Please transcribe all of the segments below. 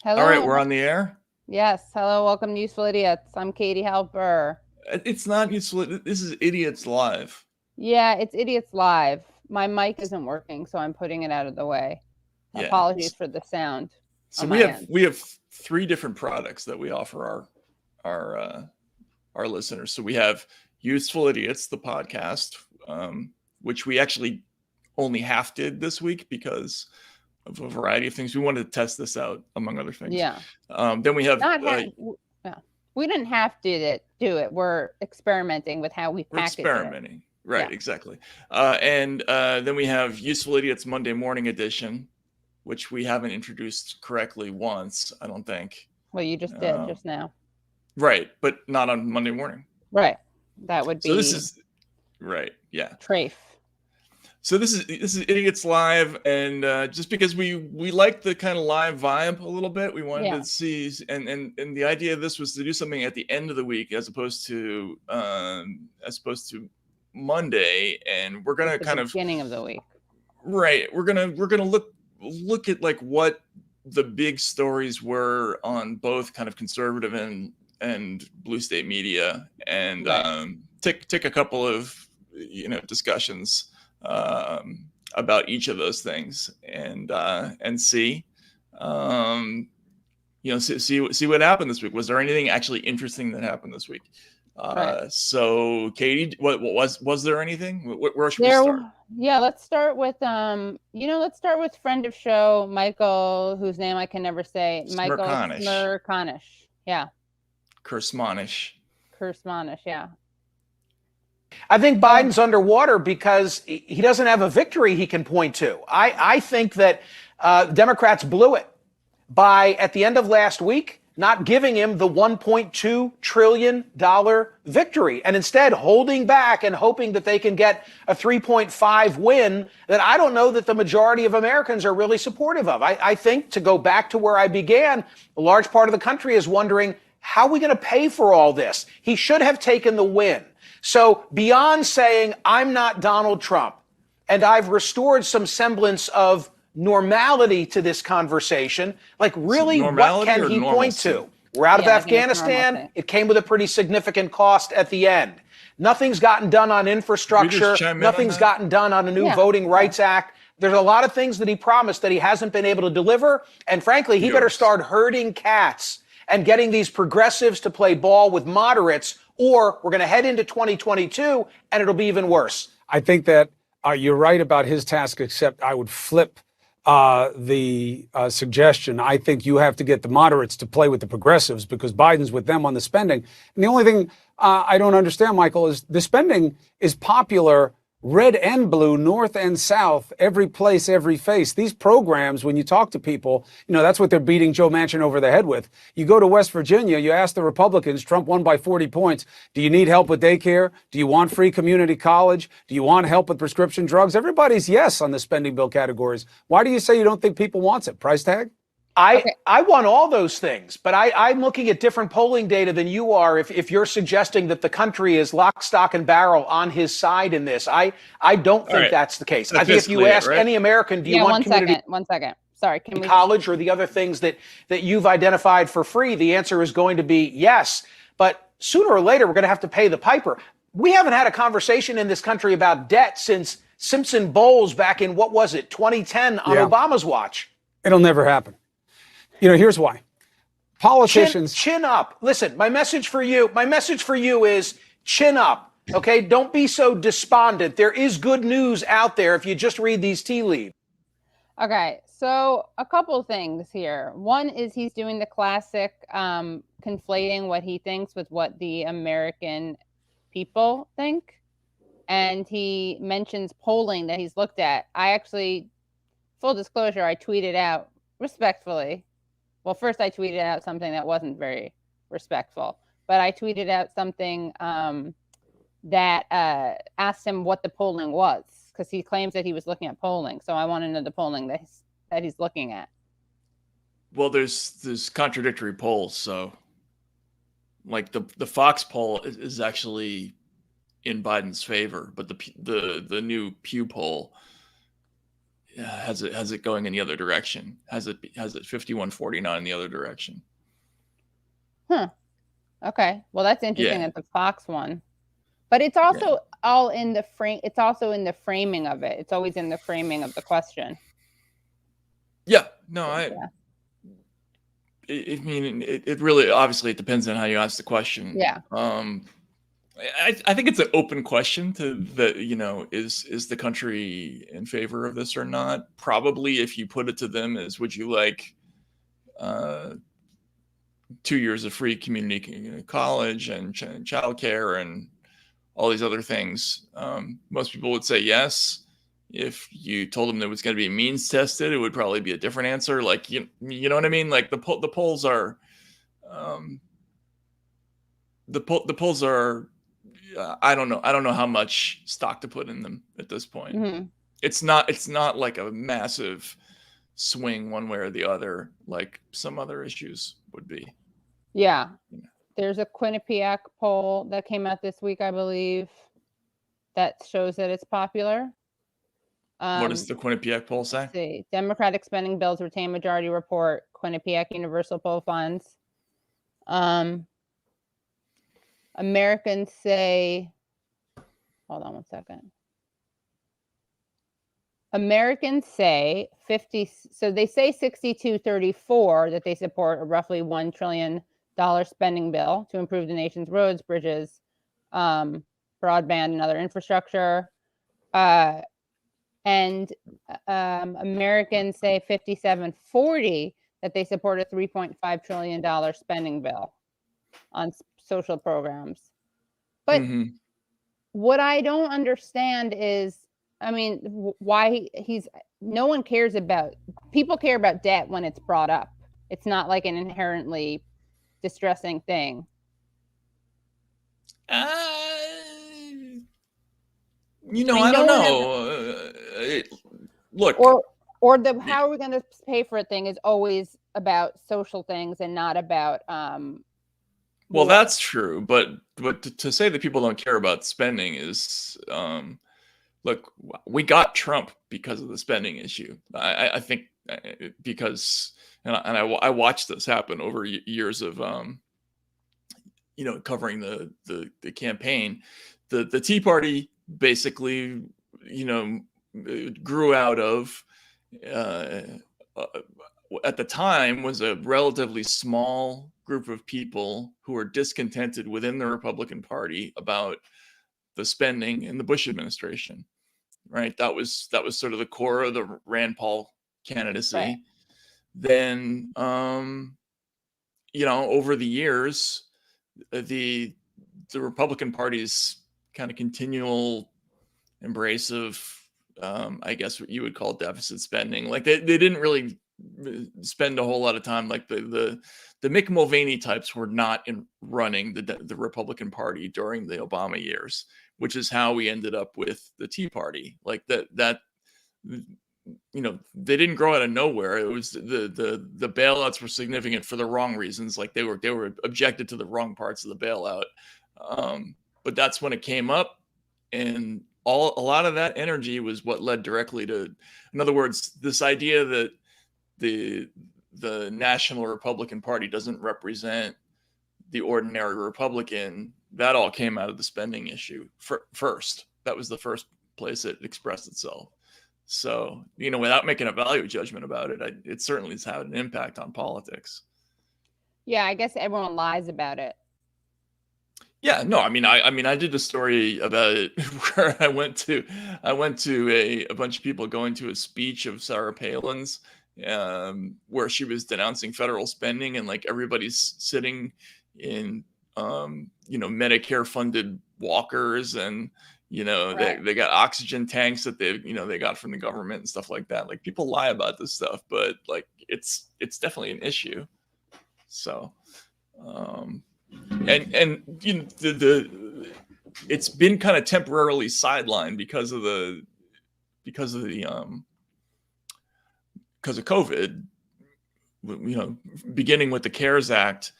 All right, Hello. we're on the air. Yes. Hello. Welcome to Useful Idiots. I'm Katie Halper. It's not useful. This is Idiots Live. Yeah, it's Idiots Live. My mic isn't working, so I'm putting it out of the way. Yeah. Apologies for the sound So on we my have end. we have three different products that we offer our our listeners. So we have Useful Idiots, the podcast, which we actually only half did this week because of a variety of things. We wanted to test this out, among other things. Yeah. Then we have Not yeah. We didn't have to do it. We're experimenting with how we we're package it. experimenting. Right, Yeah. exactly. And then we have Useful Idiots Monday Morning Edition, which we haven't introduced correctly once, I don't think. Well, you just did just now. Right, but not on Monday morning. Right. That would be So this is right, yeah. Trafe. So this is Idiots Live, and just because we like the kind of live vibe a little bit, we wanted to see, and the idea of this was to do something at the end of the week as opposed to Monday, and we're gonna kind of beginning of the week. Right, we're gonna look at like what the big stories were on both kind of conservative and blue state media, and take a couple of discussions about each of those things, and see see what happened this week. Was there anything actually interesting that happened this week? So Katie, what was there anything? Where should we start? Yeah, let's start with let's start with friend of show Michael, whose name I can never say. Michael Smerconish. Yeah. Kersmanish, yeah. I think Biden's underwater because he doesn't have a victory he can point to. I think that Democrats blew it by, at the end of last week, not giving him the $1.2 trillion victory and instead holding back and hoping that they can get a 3.5 win that I don't know that the majority of Americans are really supportive of. I think, to go back to where I began, a large part of the country is wondering, how are we going to pay for all this? He should have taken the win. So beyond saying, I'm not Donald Trump, and I've restored some semblance of normality to this conversation, like really what can he point to? We're out of Afghanistan. It came with a pretty significant cost at the end. Nothing's gotten done on infrastructure. Nothing's gotten done on a new Voting Rights Act. There's a lot of things that he promised that he hasn't been able to deliver. And frankly, he better start herding cats and getting these progressives to play ball with moderates, or we're going to head into 2022 and it'll be even worse. I think that you're right about his task, except I would flip the suggestion. I think you have to get the moderates to play with the progressives because Biden's with them on the spending. And the only thing I don't understand, Michael, is the spending is popular red and blue, north and south, every place, every face. These programs, when you talk to people, that's what they're beating Joe Manchin over the head with. You go to West Virginia, you ask the Republicans, Trump won by 40 points. Do you need help with daycare? Do you want free community college? Do you want help with prescription drugs? Everybody's yes on the spending bill categories. Why do you say you don't think people want it? Price tag? I want all those things, but I'm looking at different polling data than you are if you're suggesting that the country is lock, stock, and barrel on his side in this. I don't think that's the case. I think if you ask any American, do you want community? One second. Sorry, can we college or the other things that you've identified for free? The answer is going to be yes. But sooner or later, we're going to have to pay the piper. We haven't had a conversation in this country about debt since Simpson Bowles back in, 2010 on Obama's watch. It'll never happen. Here's why. Politicians chin up. Listen, my message for you is chin up. Okay, don't be so despondent. There is good news out there if you just read these tea leaves. Okay, so a couple things here. One is he's doing the classic conflating what he thinks with what the American people think. And he mentions polling that he's looked at. I actually, full disclosure, I tweeted out respectfully. Well, first I tweeted out something that wasn't very respectful, but I tweeted out something that asked him what the polling was, because he claims that he was looking at polling. So I want to know the polling that he's looking at. Well, there's contradictory polls. So like the Fox poll is actually in Biden's favor, but the new Pew poll has it going in the other direction? Has it 51-49 in the other direction? Huh. Okay. Well, that's interesting. Yeah. At the Fox one, but it's also all in the frame. It's also in the framing of it. It's always in the framing of the question. Yeah. No, Yeah. I mean, it really, obviously it depends on how you ask the question. Yeah. I think it's an open question to the, is the country in favor of this or not? Probably, if you put it to them as, would you like 2 years of free community college and childcare and all these other things? Most people would say yes. If you told them there was going to be means tested, it would probably be a different answer. Like, you know what I mean? Like the polls are, the polls are, I don't know how much stock to put in them at this point. Mm-hmm. It's not like a massive swing one way or the other, like some other issues would be. Yeah. There's a Quinnipiac poll that came out this week, I believe, that shows that it's popular. What does the Quinnipiac poll say? Let's see. Democratic spending bills retain majority report, Quinnipiac Universal Poll Funds. Americans say, hold on one second. Americans say 50, so they say 62-34 that they support a roughly $1 trillion spending bill to improve the nation's roads, bridges, broadband, and other infrastructure. And Americans say 57-40 that they support a $3.5 trillion spending bill on social programs. But what I don't understand is, I mean, why no one cares about, people care about debt when it's brought up. It's not like an inherently distressing thing. I don't know. Look, or the how are we going to pay for it thing is always about social things and not about. Well, that's true, but to say that people don't care about spending is, look, we got Trump because of the spending issue. I think because, and I watched this happen over years of, covering the campaign. The Tea Party basically, grew out of, at the time, was a relatively small group of people who were discontented within the Republican Party about the spending in the Bush administration. Right, that was sort of the core of the Rand Paul candidacy. Right. Then, over the years, the Republican Party's kind of continual embrace of, I guess what you would call deficit spending. Like they didn't really spend a whole lot of time. Like the Mick Mulvaney types were not running the Republican Party during the Obama years, which is how we ended up with the Tea Party. Like that they didn't grow out of nowhere. It was the bailouts were significant for the wrong reasons. Like they were objected to the wrong parts of the bailout. But that's when it came up, and a lot of that energy was what led directly to, in other words, this idea that the National Republican Party doesn't represent the ordinary Republican. That all came out of the spending issue first. That was the first place it expressed itself. So, without making a value judgment about it, it certainly has had an impact on politics. Yeah, I guess everyone lies about it. Yeah, no, I mean, I did a story about it where I went to a bunch of people going to a speech of Sarah Palin's, where she was denouncing federal spending, and like everybody's sitting in, Medicare funded walkers, and right. they got oxygen tanks that they got from the government and stuff like that. Like people lie about this stuff, but like it's definitely an issue. So, and it's been kind of temporarily sidelined because of COVID, beginning with the CARES Act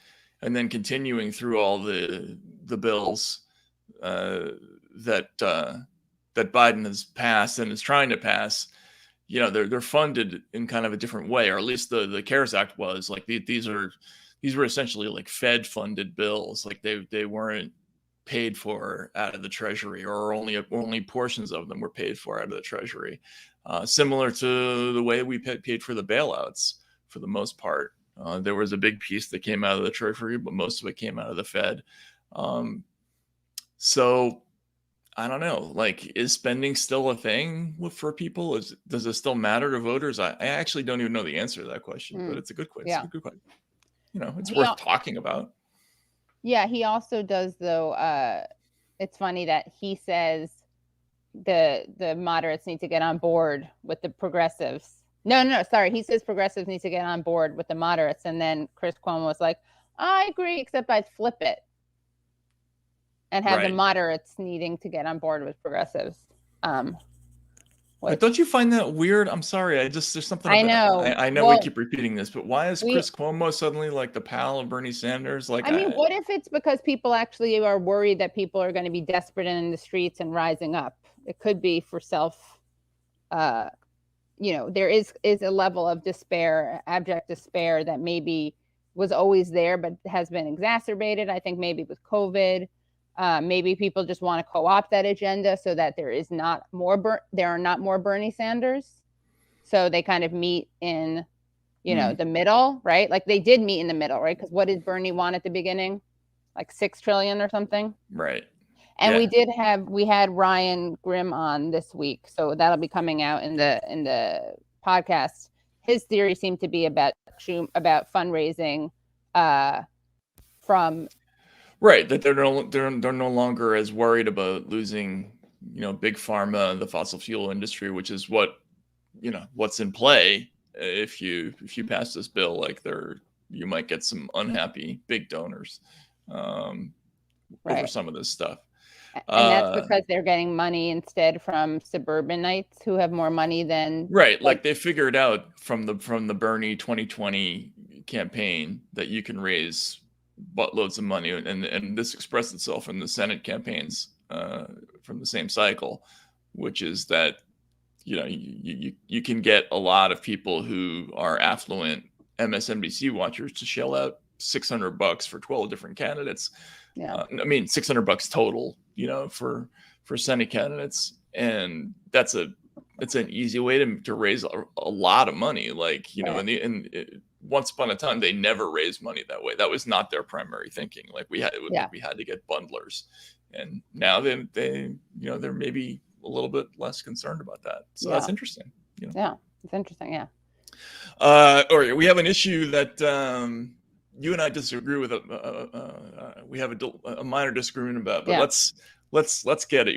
and then continuing through all the bills that Biden has passed and is trying to pass. you know, they're funded in kind of a different way, or at least the CARES Act was. Like these were essentially like Fed funded bills. Like they weren't paid for out of the Treasury, or only portions of them were paid for out of the Treasury. Similar to the way we paid for the bailouts for the most part. There was a big piece that came out of the Treasury, but most of it came out of the Fed. So I don't know, like, is spending still a thing for people? Does it still matter to voters? I actually don't even know the answer to that question, but it's a good question. Yeah. It's a good question. You know, it's He worth talking about. Yeah, he also does, though. It's funny that he says the moderates need to get on board with the progressives. No, sorry. He says progressives need to get on board with the moderates. And then Chris Cuomo was like, I agree, except I'd flip it and have the moderates needing to get on board with progressives. Don't you find that weird? I'm sorry. There's something. I know. I know we keep repeating this, but why is Chris Cuomo suddenly like the pal of Bernie Sanders? Like, I mean, what if it's because people actually are worried that people are going to be desperate in the streets and rising up? It could be for self, you know, there is a level of despair, abject despair, that maybe was always there, but has been exacerbated. I think maybe with COVID. Maybe people just want to co-opt that agenda so that there are not more Bernie Sanders. So they kind of meet in, you know, the middle, right? Like they did meet in the middle, right? Because what did Bernie want at the beginning? Like 6 trillion or something. Right. And we had Ryan Grimm on this week, so that'll be coming out in the podcast. His theory seemed to be about fundraising from. Right, that they're no longer as worried about losing, you know, big pharma, the fossil fuel industry, which is what's in play. If you pass this bill, like you might get some unhappy big donors over some of this stuff. And that's because they're getting money instead from suburbanites who have more money than like they figured out from the Bernie 2020 campaign that you can raise buttloads of money, and this expressed itself in the Senate campaigns from the same cycle, which is that, you know, you can get a lot of people who are affluent MSNBC watchers to shell out $600 for 12 different candidates. I mean, $600 total, you know, for Senate candidates, and it's an easy way to raise a lot of money. Like, you know, once upon a time, they never raised money that way. That was not their primary thinking. Like we had to get bundlers, and now they you know, they're maybe a little bit less concerned about that. So that's interesting. You know? Yeah, it's interesting. Yeah. All right, we have an issue that you and I disagree with. We have a minor disagreement about, but let's get it.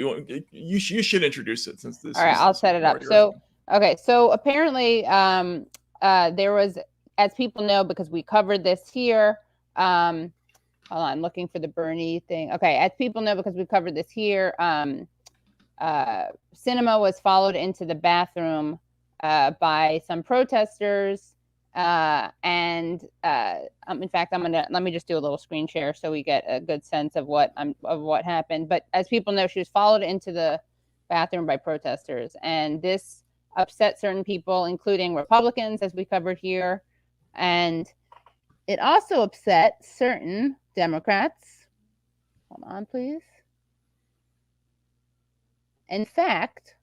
You should introduce it, since this. All right, I'll set it up. So apparently, there was, as people know, because we covered this here. Hold on, I'm looking for the Bernie thing. Okay, as people know, because we covered this here, Sinema was followed into the bathroom by some protesters. In fact, let me just do a little screen share so we get a good sense of what happened. But as people know, she was followed into the bathroom by protesters, and this upset certain people, including Republicans, as we covered here. And it also upset certain Democrats. Hold on, please. In fact,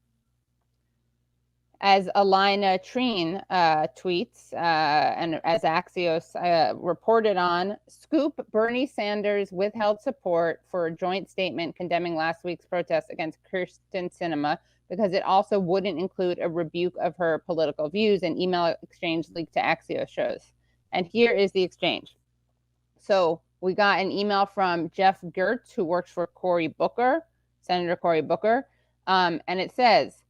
as Alina Treen tweets, and as Axios reported on, Scoop, Bernie Sanders withheld support for a joint statement condemning last week's protest against Kyrsten Sinema because it also wouldn't include a rebuke of her political views. An email exchange leaked to Axios shows. And here is the exchange. So we got an email from Jeff Gertz, who works for Cory Booker, Senator Cory Booker, and it says,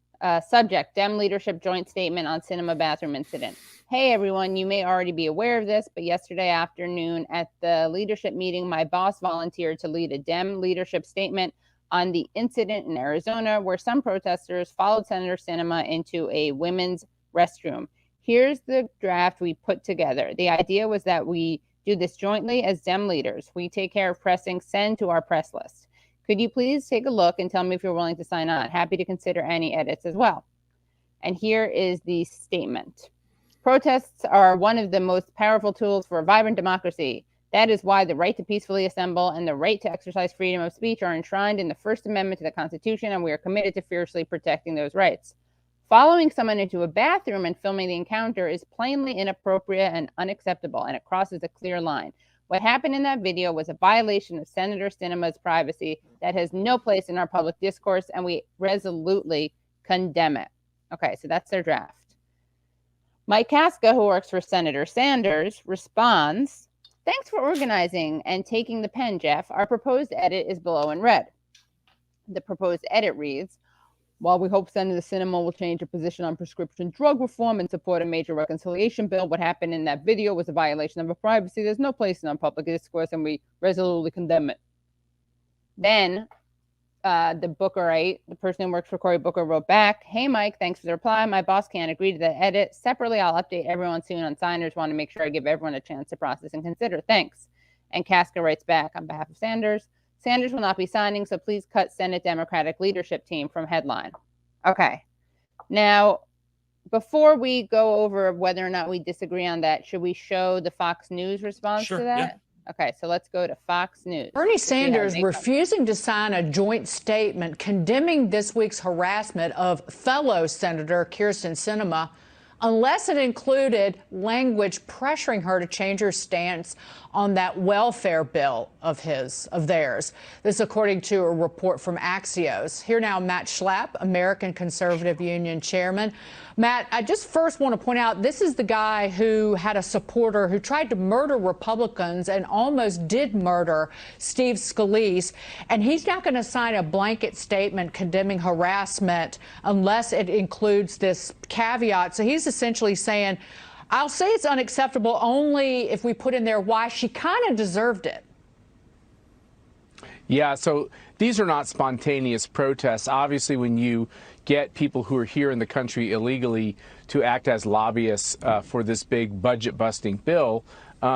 subject, Dem leadership joint statement on Sinema bathroom incident. Hey, everyone, you may already be aware of this, but yesterday afternoon at the leadership meeting, my boss volunteered to lead a Dem leadership statement on the incident in Arizona where some protesters followed Senator Sinema into a women's restroom. Here's the draft we put together. The idea was that we do this jointly as Dem leaders. We take care of pressing send to our press list. Could you please take a look and tell me if you're willing to sign on? Happy to consider any edits as well. And here is the statement. Protests are one of the most powerful tools for a vibrant democracy. That is why the right to peacefully assemble and the right to exercise freedom of speech are enshrined in the First Amendment to the Constitution, and we are committed to fiercely protecting those rights. Following someone into a bathroom and filming the encounter is plainly inappropriate and unacceptable, and it crosses a clear line. What happened in that video was a violation of Senator Sinema's privacy that has no place in our public discourse, and we resolutely condemn it. Okay, so that's their draft. Mike Kaska, who works for Senator Sanders, responds, "Thanks for organizing and taking the pen, Jeff. Our proposed edit is below in red." The proposed edit reads, "While we hope Senator Sinema will change her position on prescription drug reform and support a major reconciliation bill, what happened in that video was a violation of her privacy. There's no place in our public discourse, and we resolutely condemn it." Then the Bookerite, the person who works for Cory Booker, wrote back, "Hey, Mike, thanks for the reply. My boss can't agree to that edit. Separately, I'll update everyone soon on signers. Want to make sure I give everyone a chance to process and consider. Thanks." And Kaska writes back on behalf of Sanders, "Sanders will not be signing, so please cut Senate Democratic leadership team from headline." Okay. Now, before we go over whether or not we disagree on that, should we show the Fox News response to that? Yeah. Okay, so let's go to Fox News. Bernie Sanders refusing to sign a joint statement condemning this week's harassment of fellow Senator Kyrsten Sinema unless it included language pressuring her to change her stance on that welfare bill of theirs. This according to a report from Axios. Here now, Matt Schlapp, American Conservative Union chairman. Matt, I just first want to point out this is the guy who had a supporter who tried to murder Republicans and almost did murder Steve Scalise. And he's not going to sign a blanket statement condemning harassment unless it includes this caveat. So he's essentially saying, I'll say it's unacceptable only if we put in there why she kind of deserved it. Yeah, so these are not spontaneous protests. Obviously, when you get people who are here in the country illegally to act as lobbyists for this big budget-busting bill,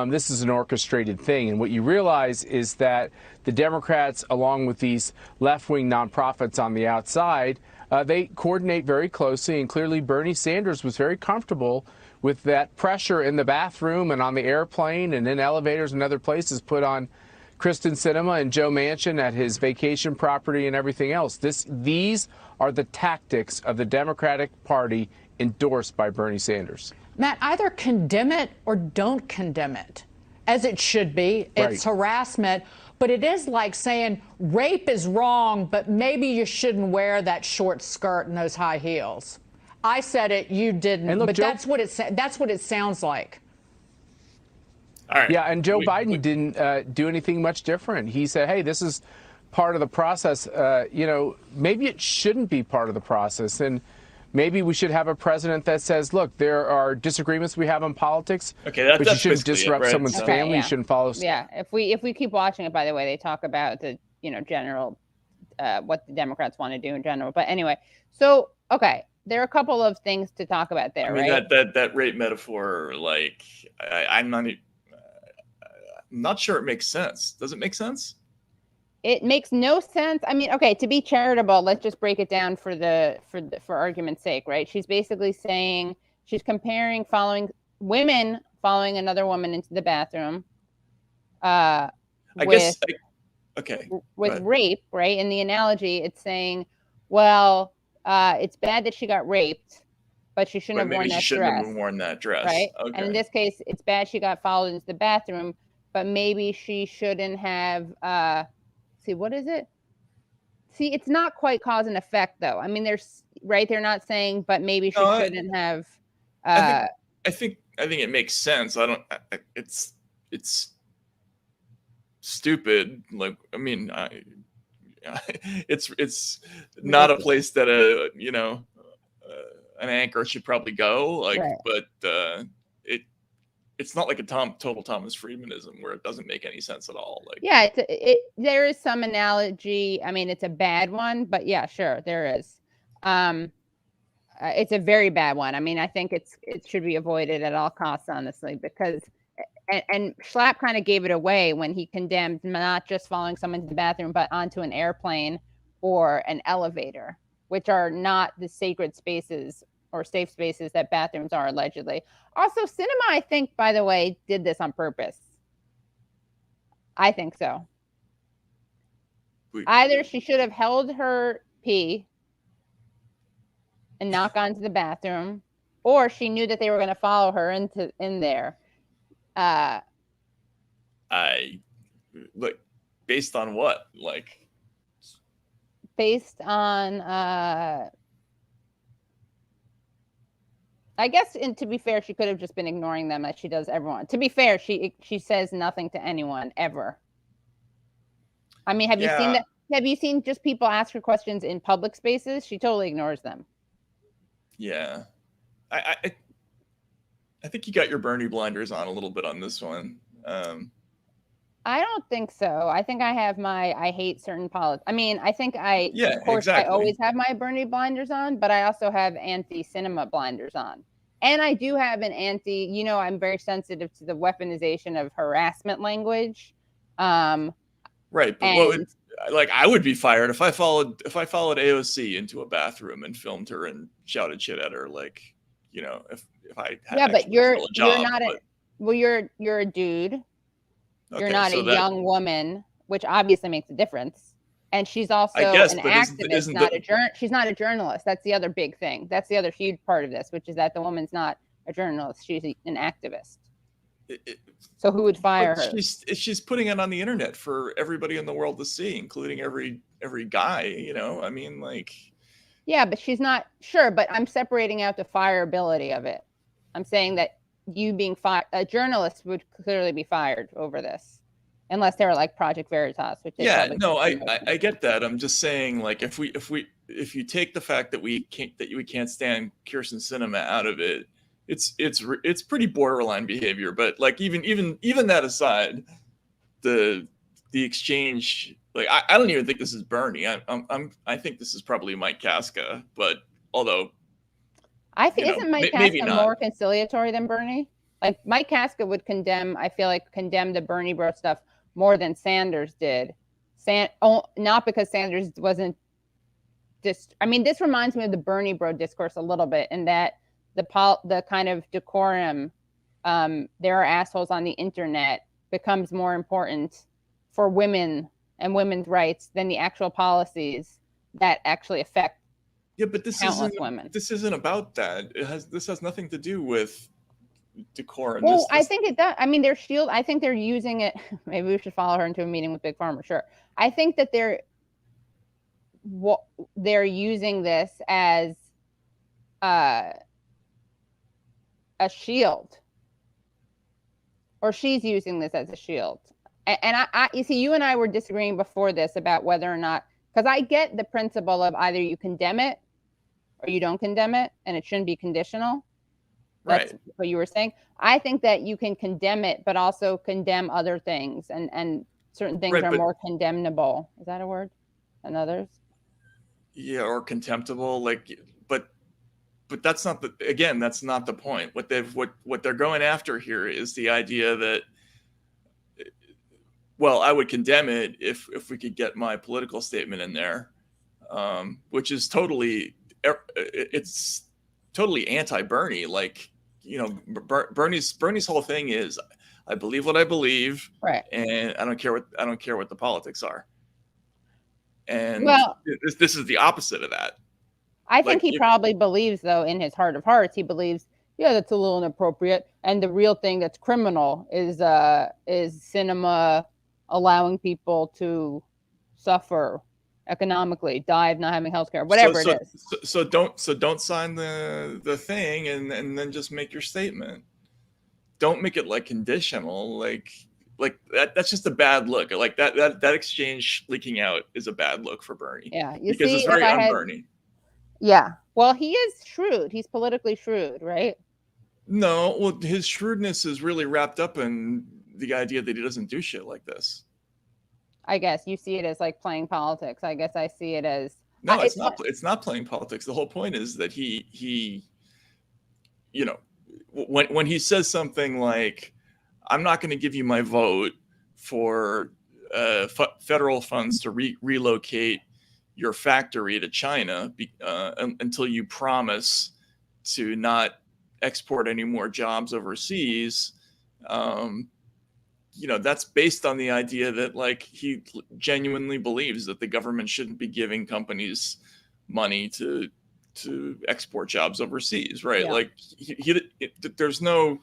this is an orchestrated thing. And what you realize is that the Democrats, along with these left-wing nonprofits on the outside, they coordinate very closely. And clearly, Bernie Sanders was very comfortable with that pressure in the bathroom and on the airplane and in elevators and other places put on Kyrsten Sinema and Joe Manchin at his vacation property and everything else. These are the tactics of the Democratic Party endorsed by Bernie Sanders. Matt, either condemn it or don't condemn it, as it should be. It's harassment, but it is like saying rape is wrong, but maybe you shouldn't wear that short skirt and those high heels. I said it, you didn't, and look, but that's what it sounds like. All right. Yeah, and Joe Biden didn't do anything much different. He said, hey, this is part of the process. You know, maybe it shouldn't be part of the process. And maybe we should have a president that says, look, there are disagreements we have on politics, but you shouldn't disrupt someone's family. You shouldn't follow. Yeah, if we keep watching it, by the way, they talk about the, general, what the Democrats want to do in general. But anyway, so, okay. There are a couple of things to talk about there, right? That rape metaphor, like, I'm not sure it makes sense. Does it make sense? It makes no sense. I mean, okay, to be charitable, let's just break it down for argument's sake, right? She's basically saying she's comparing women following another woman into the bathroom. With rape, right? In the analogy, it's saying, well, it's bad that she got raped, but she shouldn't have worn that dress. Maybe she shouldn't have worn that dress. Right? Okay. And in this case, it's bad she got followed into the bathroom, but maybe she shouldn't have, what is it? See, it's not quite cause and effect, though. I mean, they're not saying, but maybe she shouldn't have. I think it makes sense. It's stupid. Like, I mean, it's not a place that an anchor should probably go. Like, right. But it's not like a total Thomas Friedmanism where it doesn't make any sense at all. Like, yeah, there is some analogy. I mean, it's a bad one, but yeah, sure, there is. It's a very bad one. I mean, I think it should be avoided at all costs, honestly, because. And Schlapp kind of gave it away when he condemned not just following someone to the bathroom, but onto an airplane or an elevator, which are not the sacred spaces or safe spaces that bathrooms are allegedly. Also, Cinema, I think, by the way, did this on purpose. I think so. Either she should have held her pee and not gone to the bathroom, or she knew that they were going to follow her in there. Based on what? Like, based on I guess, and to be fair, she could have just been ignoring them as she does everyone. To be fair, she says nothing to anyone ever. I mean, have you seen that? Have you seen just people ask her questions in public spaces? She totally ignores them. Yeah, I think you got your Bernie blinders on a little bit on this one. I don't think so. I think I have I hate certain politics. I mean, I think of course, exactly. I always have my Bernie blinders on, but I also have anti-Cinema blinders on. And I do have an I'm very sensitive to the weaponization of harassment language. Right, but I would be fired if I followed AOC into a bathroom and filmed her and shouted shit at her, like, if I had but you're job, not you're a dude. Okay, you're not a young woman, which obviously makes a difference. And she's also an activist, she's not a journalist. That's the other big thing. That's the other huge part of this, which is that the woman's not a journalist. She's an activist. So who would fire her? She's putting it on the internet for everybody in the world to see, including every guy, I mean, like. Yeah, but she's not sure, but I'm separating out the fireability of it. I'm saying that you being a journalist would clearly be fired over this. Unless they were like Project Veritas, which I get that. I'm just saying, like, if you take the fact that we can't stand Kyrsten Sinema out of it, it's pretty borderline behavior. But like even that aside, the exchange, like I don't even think this is Bernie. I think this is probably Mike Kaska. But although isn't Mike Kaska more conciliatory than Bernie? Like Mike Kaska would condemn the Bernie bro stuff more than Sanders did. Not because Sanders wasn't this reminds me of the Bernie bro discourse a little bit, in that the kind of decorum, there are assholes on the internet, becomes more important for women and women's rights than the actual policies that actually affect countless women. This isn't about that. This has nothing to do with decorum. Well, I think it does. I mean, I think they're using it. Maybe we should follow her into a meeting with Big Pharma. Sure. I think that they're using this as a shield, or she's using this as a shield. And you see, you and I were disagreeing before this about whether or not, because I get the principle of either you condemn it or you don't condemn it, and it shouldn't be conditional. That's right. What you were saying. I think that you can condemn it, but also condemn other things, and certain things are more condemnable. Is that a word? Than others? Yeah, or contemptible. Like, but that's not that's not the point. What they're going after here is the idea that, well, I would condemn it if we could get my political statement in there, which is totally anti-Bernie. Like, Bernie's whole thing is, I believe what I believe, right, and I don't care what the politics are. And this is the opposite of that. I think he probably believes, though, in his heart of hearts, he believes, that's a little inappropriate, and the real thing that's criminal is Sinema allowing people to suffer economically, die of not having healthcare, whatever it is. So don't sign the thing and then just make your statement. Don't make it like conditional, like that. That's just a bad look. Like that exchange leaking out is a bad look for Bernie. Yeah, because it's very un-Bernie. Yeah, well, he is shrewd. He's politically shrewd, right? No, well, his shrewdness is really wrapped up in the idea that he doesn't do shit like this. I guess you see it as like playing politics. I guess I see it as it's not. It's not playing politics. The whole point is that he when he says something like, "I'm not going to give you my vote for federal funds to relocate your factory to China until you promise to not export any more jobs overseas, you know, that's based on the idea that like he genuinely believes that the government shouldn't be giving companies money to export jobs overseas, right? Yeah. Like there's no,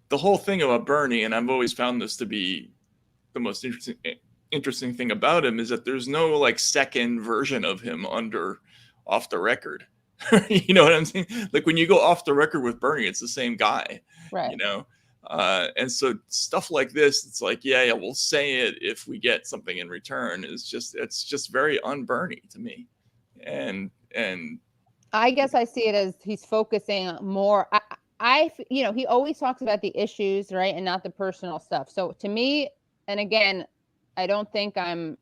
the whole thing about Bernie, and I've always found this to be the most interesting thing about him, is that there's no like second version of him under off the record. You know what I'm saying? Like when you go off the record with Bernie, it's the same guy, Right. you know? And so stuff like this, it's like, yeah, we'll say it if we get something in return. It's just very un-Bernie to me. And I guess I see it as he's focusing more. You know, he always talks about the issues, right, and not the personal stuff. So to me, and again, I don't think to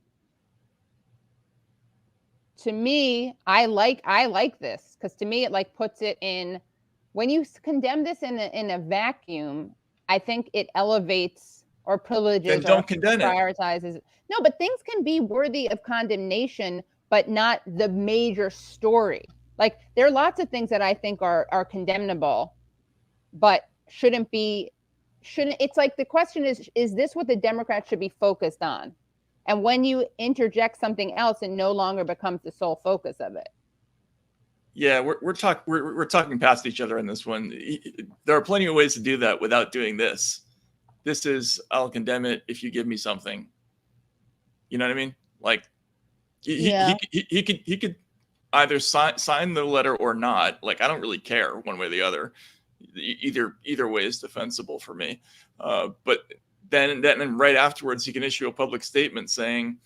me, I like this, because to me it like puts it in, when you condemn this in a vacuum, I think it elevates or privileges then don't or condemn it. prioritizes. No, but things can be worthy of condemnation, but not the major story. Like there are lots of things that I think are condemnable, but shouldn't. It's like the question is this what the Democrats should be focused on? And when you interject something else, it no longer becomes the sole focus of it. Yeah, we're talking past each other on this one. There are plenty of ways to do that without doing this. This is, I'll condemn it if you give me something. You know what I mean? Like he could either sign the letter or not. Like I don't really care one way or the other. Either way is defensible for me. But then right afterwards, he can issue a public statement saying,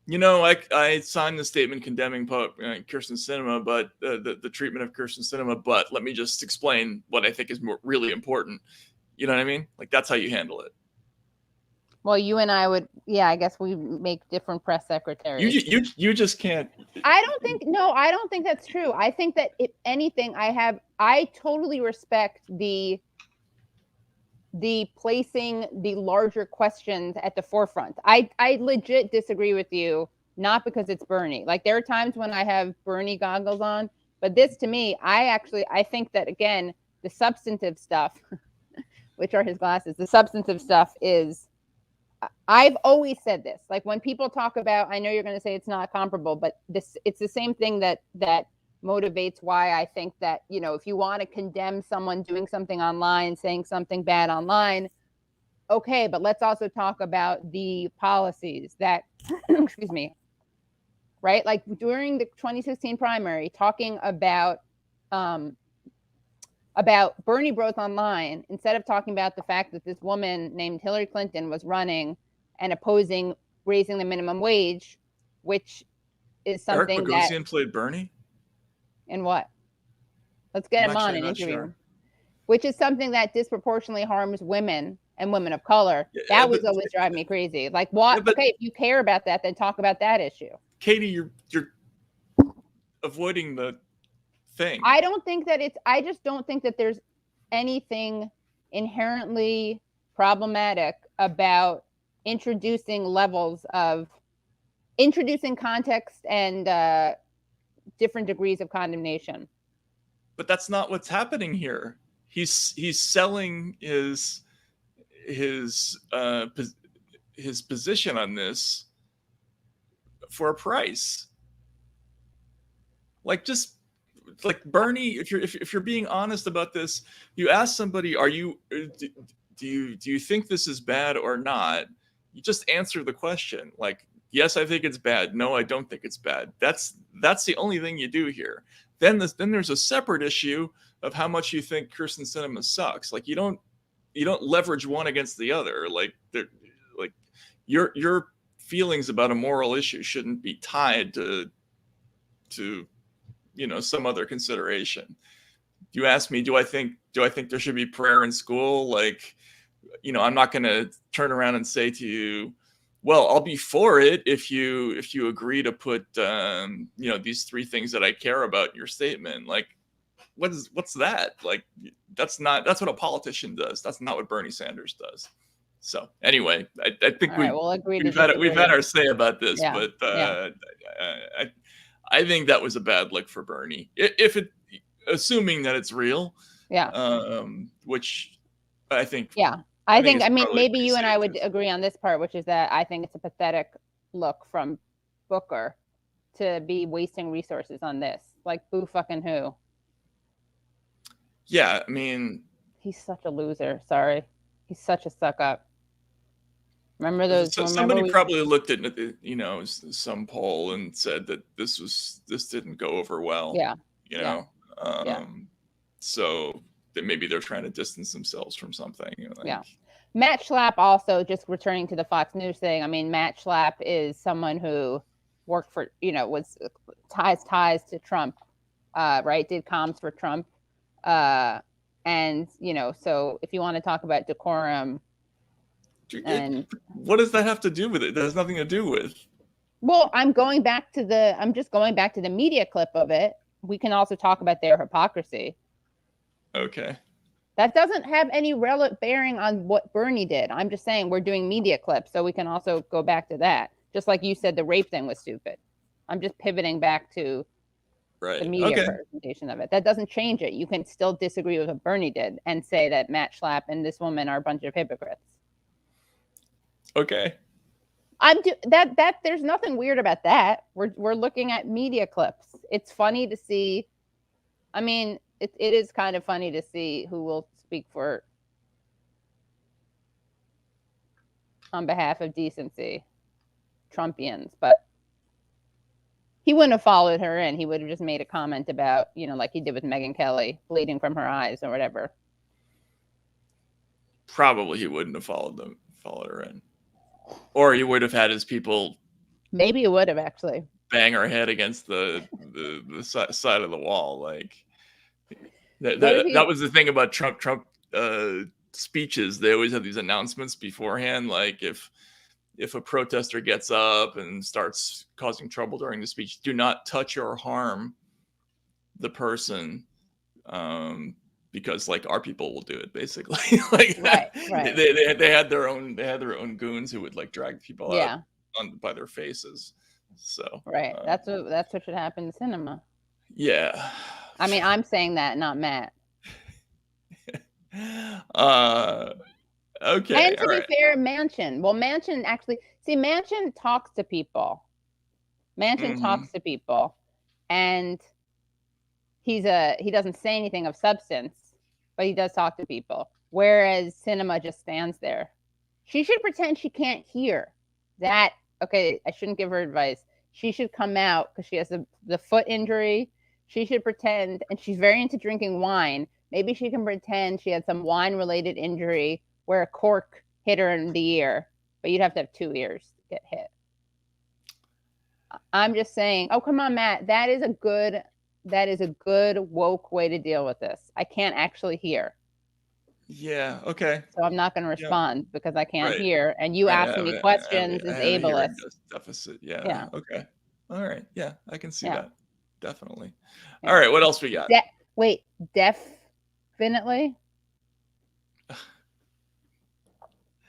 you know, I signed the statement condemning Kyrsten Sinema, but the treatment of Kyrsten Sinema. But let me just explain what I think is really important. You know what I mean? Like that's how you handle it. Well, you and I would, yeah, I guess we make different press secretaries. You just can't. I don't think that's true. I think that if anything, I totally respect the placing the larger questions at the forefront. I legit disagree with you, not because it's Bernie. Like there are times when I have Bernie goggles on, but this to me, I think that again, the substantive stuff, which are his glasses, the substantive stuff is, I've always said this, like when people talk about, I know you're going to say it's not comparable, but it's the same thing that motivates why I think that, you know, if you want to condemn someone doing something online, saying something bad online, okay, but let's also talk about the policies that, excuse me, right? Like during the 2016 primary, talking about Bernie bros online, instead of talking about the fact that this woman named Hillary Clinton was running and opposing raising the minimum wage, which is something Eric Bogosian played Bernie? In what? Let's get him on and interview him. Which is something that disproportionately harms women and women of color. That was always driving me crazy. Like, what? Yeah, okay, if you care about that, then talk about that issue. Katie, you're avoiding the thing. I just don't think that there's anything inherently problematic about introducing context and different degrees of condemnation. But that's not what's happening here. He's selling his position on this for a price. Like just like Bernie, if you're being honest about this, you ask somebody, do you think this is bad or not? You just answer the question. Like, yes, I think it's bad. No, I don't think it's bad. That's the only thing you do here. Then there's a separate issue of how much you think Kyrsten Sinema sucks. Like you don't leverage one against the other. Like your feelings about a moral issue shouldn't be tied to some other consideration. You ask me, do I think there should be prayer in school? Like, I'm not going to turn around and say to you, well, I'll be for it if you agree to put these three things that I care about in your statement. Like, what's that? Like, that's what a politician does. That's not what Bernie Sanders does. So anyway, I think we've had our say about this, yeah, but I think that was a bad look for Bernie. assuming that it's real. Yeah. Which I think. Yeah. I mean, it's probably maybe pretty you and I safe would to- agree on this part, which is that I think it's a pathetic look from Booker to be wasting resources on this. Like, boo fucking who? Yeah, I mean, He's such a loser. Sorry. He's such a suck up. Remember those? somebody probably looked at some poll and said that this didn't go over well. Yeah. You know. Yeah. So that maybe they're trying to distance themselves from something. Yeah. Matt Schlapp also, just returning to the Fox News thing. I mean, Matt Schlapp is someone who worked for, was ties to Trump, right? Did comms for Trump. And, so if you want to talk about decorum and what does that have to do with it? That has nothing to do with. Well, I'm just going back to the media clip of it. We can also talk about their hypocrisy. Okay. That doesn't have any bearing on what Bernie did. I'm just saying we're doing media clips, so we can also go back to that. Just like you said, the rape thing was stupid. I'm just pivoting back to the media presentation of it. That doesn't change it. You can still disagree with what Bernie did and say that Matt Schlapp and this woman are a bunch of hypocrites. Okay. There's nothing weird about that. We're looking at media clips. It's funny to see. I mean, it is kind of funny to see who will speak on behalf of decency, Trumpians, but he wouldn't have followed her in. He would have just made a comment about, like he did with Megyn Kelly, bleeding from her eyes or whatever. Probably he wouldn't have followed her in. Or he would have had his people. Maybe he would have actually bang her head against the side of the wall. Like that was the thing about Trump speeches. They always have these announcements beforehand. Like if a protester gets up and starts causing trouble during the speech, do not touch or harm the person. Because like our people will do it basically. Like right. They had their own goons who would like drag people out by their faces. So right, that's what should happen in cinema. Yeah. I mean, I'm saying that, not Matt. Okay. And to be fair, Manchin. Well, Manchin talks to people. Manchin talks to people, and he doesn't say anything of substance, but he does talk to people. Whereas Sinema just stands there. She should pretend she can't hear that. Okay, I shouldn't give her advice. She should come out because she has the foot injury. She should pretend, and she's very into drinking wine. Maybe she can pretend she had some wine-related injury where a cork hit her in the ear, but you'd have to have 2 ears to get hit. I'm just saying, oh, come on, Matt. That is a good woke way to deal with this. I can't actually hear. Yeah, okay. So I'm not going to respond because I can't hear. And you asking me questions is ableist. Deficit. Yeah. Okay. All right. Yeah, I can see that. Definitely. Yeah. All right. What else we got? Wait, definitely?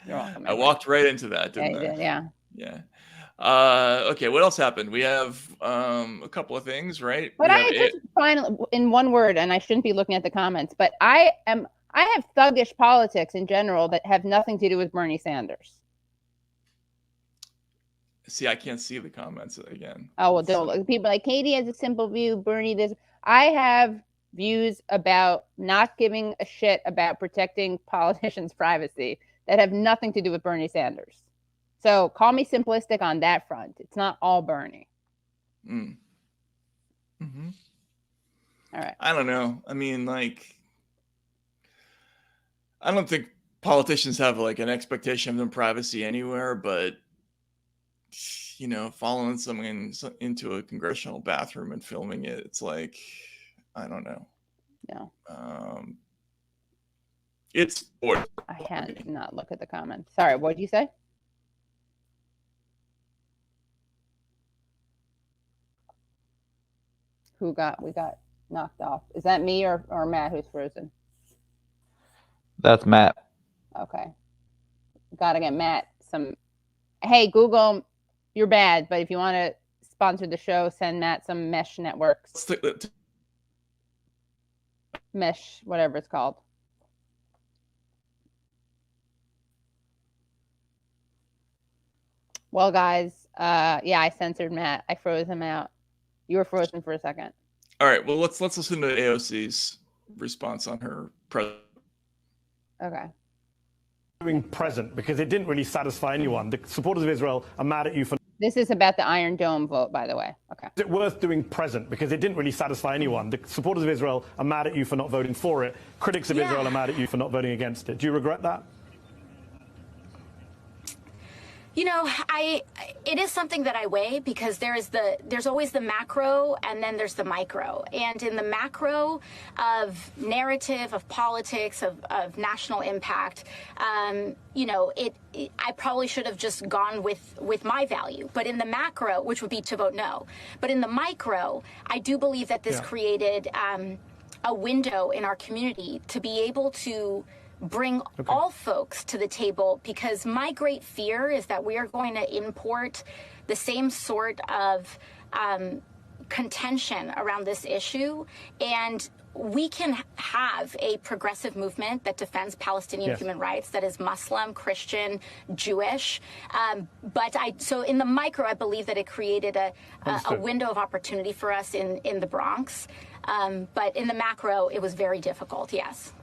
You're welcome. I walked right into that, didn't I? Yeah. Yeah. Okay, what else happened? We have a couple of things, right? But I just finally, in one word, and I shouldn't be looking at the comments, but I have thuggish politics in general that have nothing to do with Bernie Sanders. See, I can't see the comments again. Oh, well, don't look. People like Katie has a simple view, Bernie this. I have views about not giving a shit about protecting politicians' privacy that have nothing to do with Bernie Sanders. So call me simplistic on that front. It's not all Bernie. Mm-hmm. All right. I don't know. I mean, like, I don't think politicians have like an expectation of their privacy anywhere, but following someone into a congressional bathroom and filming it, it's like, I don't know. No. It's. I had to not look at the comments. Sorry, what did you say? We got knocked off. Is that me or Matt who's frozen? That's Matt. Okay. Gotta get Matt some. Hey, Google, you're bad, but if you want to sponsor the show, send Matt some mesh networks. mesh, whatever it's called. Well, guys, yeah, I censored Matt. I froze him out. You were frozen for a second. All right. Well, let's listen to AOC's response on her press. Okay. Doing present because it didn't really satisfy anyone. The supporters of Israel are mad at you for. This is about the Iron Dome vote, by the way. Okay. Is it worth doing present because it didn't really satisfy anyone? The supporters of Israel are mad at you for not voting for it. Critics of Israel are mad at you for not voting against it. Do you regret that? You know, it is something that I weigh because there's always the macro and then there's the micro. And in the macro of narrative, of politics, of national impact, you know, I probably should have just gone with my value. But in the macro, which would be to vote no. But in the micro, I do believe that this created a window in our community to be able to bring all folks to the table, because my great fear is that we are going to import the same sort of contention around this issue, and we can have a progressive movement that defends Palestinian human rights, that is Muslim, Christian, Jewish. So in the micro, I believe that it created a window of opportunity for us in the Bronx. But in the macro, it was very difficult, yes.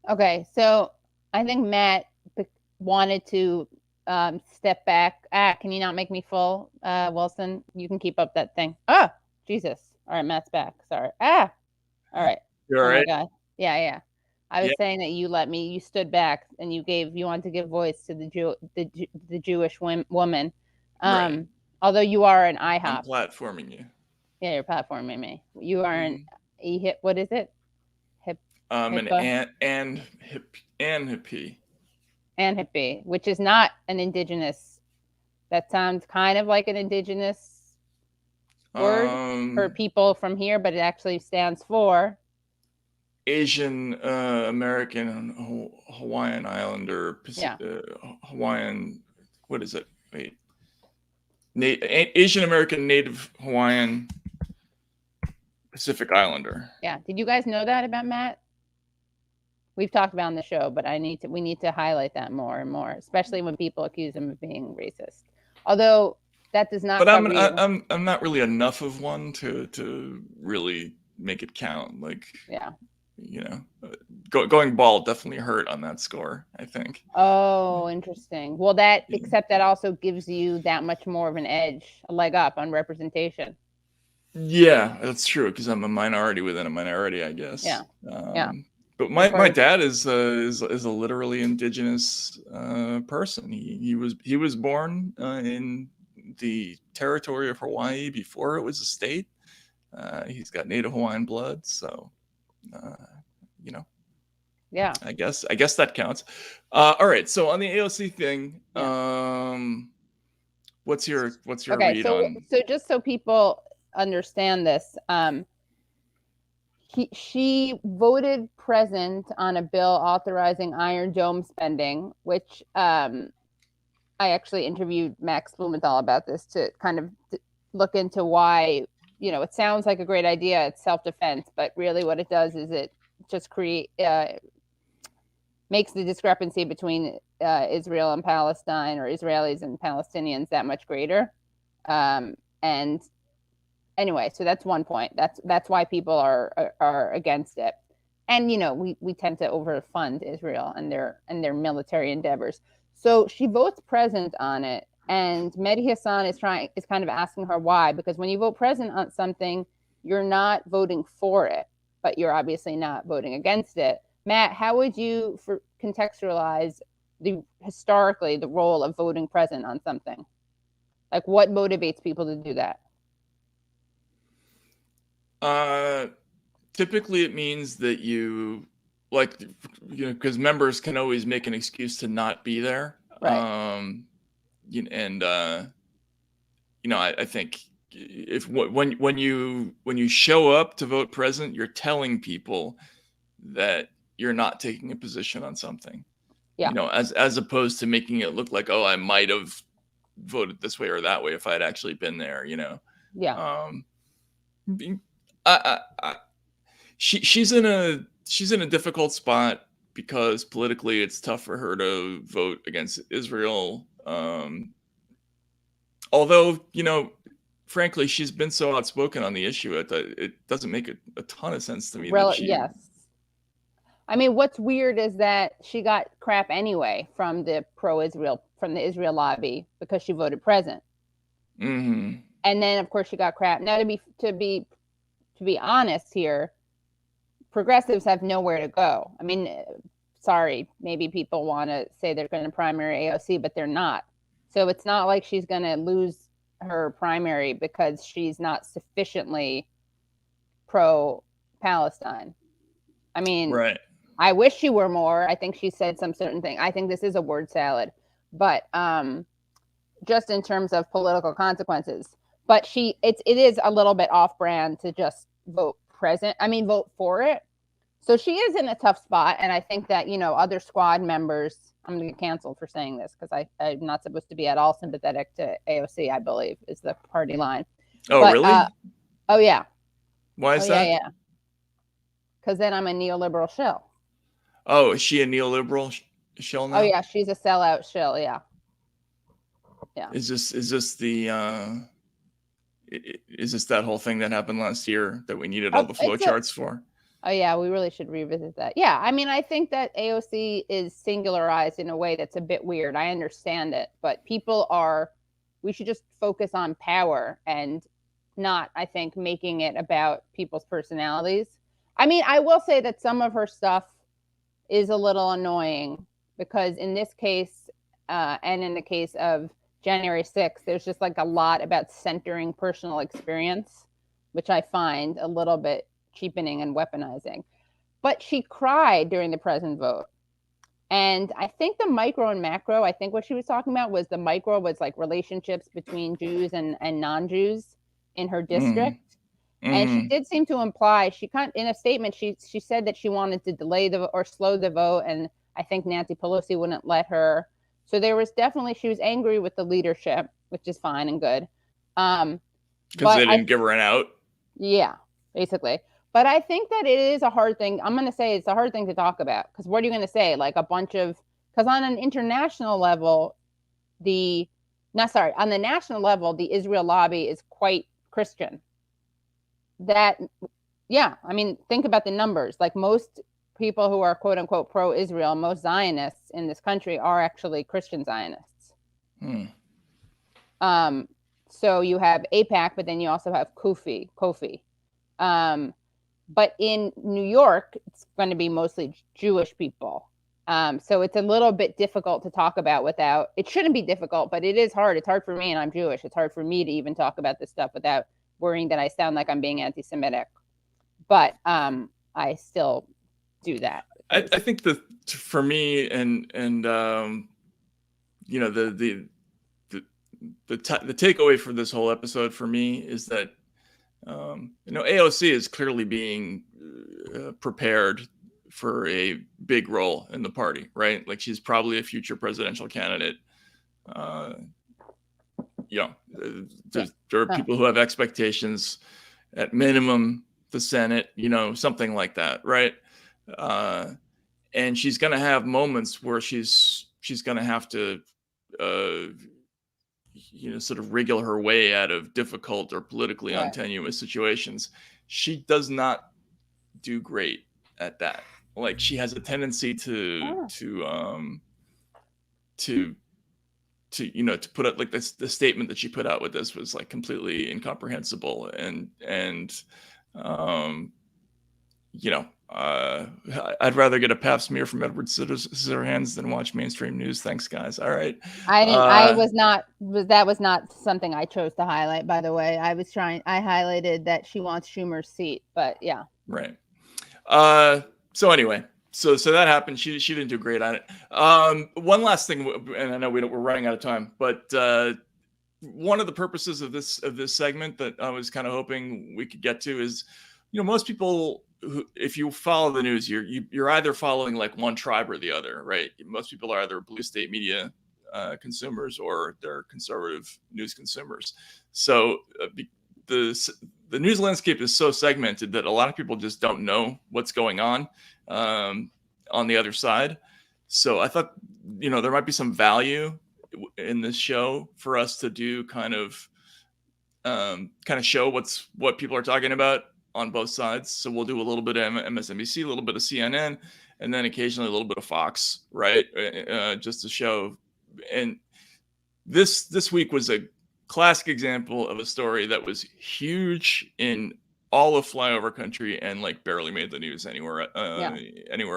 Okay, so I think Matt wanted to step back. Can you not make me full, Wilson? You can keep up that thing. Oh, Jesus. All right, Matt's back. Sorry. All right. You're all right. My God. Yeah. I was saying that you stood back and you wanted to give voice to the Jewish woman. Right. Although you are an IHOP. I'm platforming you. Yeah, you're platforming me. You are an what is it? An hippie, which is not an indigenous. That sounds kind of like an indigenous word for people from here, but it actually stands for Asian American Hawaiian Islander. Hawaiian. What is it? Wait. Asian American Native Hawaiian Pacific Islander. Yeah. Did you guys know that about Matt? We've talked about on the show, but we need to highlight that more and more, especially when people accuse him of being racist. Although that does not. But I'm not really enough of one to really make it count. Like, yeah, you know, going bald definitely hurt on that score, I think. Oh, interesting. Well, except that also gives you that much more of an edge, a leg up on representation. Yeah, that's true, because I'm a minority within a minority, I guess. Yeah. But my dad is a literally indigenous person. He was born in the territory of Hawaii before it was a state. He's got Native Hawaiian blood, so you know. Yeah. I guess that counts. All right. So on the AOC thing, what's your read on? So just so people understand this, she voted present on a bill authorizing Iron Dome spending, which I actually interviewed Max Blumenthal about this to kind of look into why, you know, it sounds like a great idea. It's self-defense, but really what it does is it just makes the discrepancy between Israel and Palestine, or Israelis and Palestinians, that much greater. And anyway, so that's one point. That's why people are against it. And you know, we tend to overfund Israel and their military endeavors. So she votes present on it, and Mehdi Hasan is kind of asking her why, because when you vote present on something, you're not voting for it, but you're obviously not voting against it. Matt, how would you contextualize historically the role of voting present on something? Like, what motivates people to do that? Typically it means that because members can always make an excuse to not be there. Right. I think when you show up to vote present, you're telling people that you're not taking a position on something. Yeah. You know, as opposed to making it look like, oh, I might have voted this way or that way if I had actually been there, you know. Yeah. She's in a difficult spot because politically it's tough for her to vote against Israel. Although, frankly, she's been so outspoken on the issue, it doesn't make a ton of sense to me. Yes. I mean, what's weird is that she got crap anyway from the Israel lobby because she voted present. Mm-hmm. And then, of course, she got crap. Now, to be honest here, progressives have nowhere to go. I mean, sorry, maybe people want to say they're going to primary AOC, but they're not. So it's not like she's going to lose her primary because she's not sufficiently pro-Palestine. I mean, right. I wish she were more. I think she said some certain thing. I think this is a word salad, but just in terms of political consequences. But it is a little bit off-brand to just vote for it. So she is in a tough spot, and I think that other squad members. I'm going to get canceled for saying this because I'm not supposed to be at all sympathetic to AOC. I believe is the party line. Oh, but, really? Oh yeah. Why is that? Yeah. Because then I'm a neoliberal shill. Oh, is she a neoliberal shill now? Oh yeah, she's a sellout shill. Yeah. Yeah. Is this the is this that whole thing that happened last year that we needed all the flow charts for? Oh yeah, we really should revisit that. Yeah, I mean, I think that AOC is singularized in a way that's a bit weird. I understand it, but we should just focus on power and not, I think, making it about people's personalities. I mean, I will say that some of her stuff is a little annoying because in this case, and in the case of January 6th, there's just like a lot about centering personal experience, which I find a little bit cheapening and weaponizing. But she cried during the present vote. And I think the micro and macro, I think what she was talking about was the micro was like relationships between Jews and non-Jews in her district. Mm-hmm. And she did seem to imply, in a statement, she said that she wanted to delay or slow the vote. And I think Nancy Pelosi wouldn't let her. So she was angry with the leadership, which is fine and good. Because they didn't give her an out. Yeah, basically. But I think that it is a hard thing. I'm going to say it's a hard thing to talk about because what are you going to say? Like because on an international level, on the national level, the Israel lobby is quite Christian. I mean, think about the numbers. Like most people who are quote unquote pro-Israel, most Zionists in this country are actually Christian Zionists. So you have AIPAC, but then you also have Kofi. But in New York, it's going to be mostly Jewish people. So it's a little bit difficult to talk about it shouldn't be difficult, but it is hard. It's hard for me and I'm Jewish. It's hard for me to even talk about this stuff without worrying that I sound like I'm being anti-Semitic. But I still do that. I think that for me and the takeaway for this whole episode for me is that AOC is clearly being prepared for a big role in the party, right? Like she's probably a future presidential candidate. There are people who have expectations, at minimum, the Senate, something like that, right? And she's going to have moments where she's going to have to sort of wriggle her way out of difficult or politically untenuous situations. She does not do great at that. Like she has a tendency to put out like this. The statement that she put out with this was like completely incomprehensible, and I'd rather get a pap smear from Edward Scissorhands than watch mainstream news. Thanks, guys. All right. That was not something I chose to highlight, by the way. I highlighted that she wants Schumer's seat, but yeah. Right. So anyway, so that happened. She didn't do great on it. One last thing, and I know we're running out of time, but one of the purposes of this segment that I was kind of hoping we could get to is, most people if you follow the news, you're either following like one tribe or the other, right? Most people are either blue state media consumers or they're conservative news consumers. So the the news landscape is so segmented that a lot of people just don't know what's going on the other side. So I thought, there might be some value in this show for us to do kind of show what people are talking about on both sides. So we'll do a little bit of MSNBC, a little bit of CNN, and then occasionally a little bit of Fox, right? Just to show. And this week was a classic example of a story that was huge in all of flyover country and like barely made the news anywhere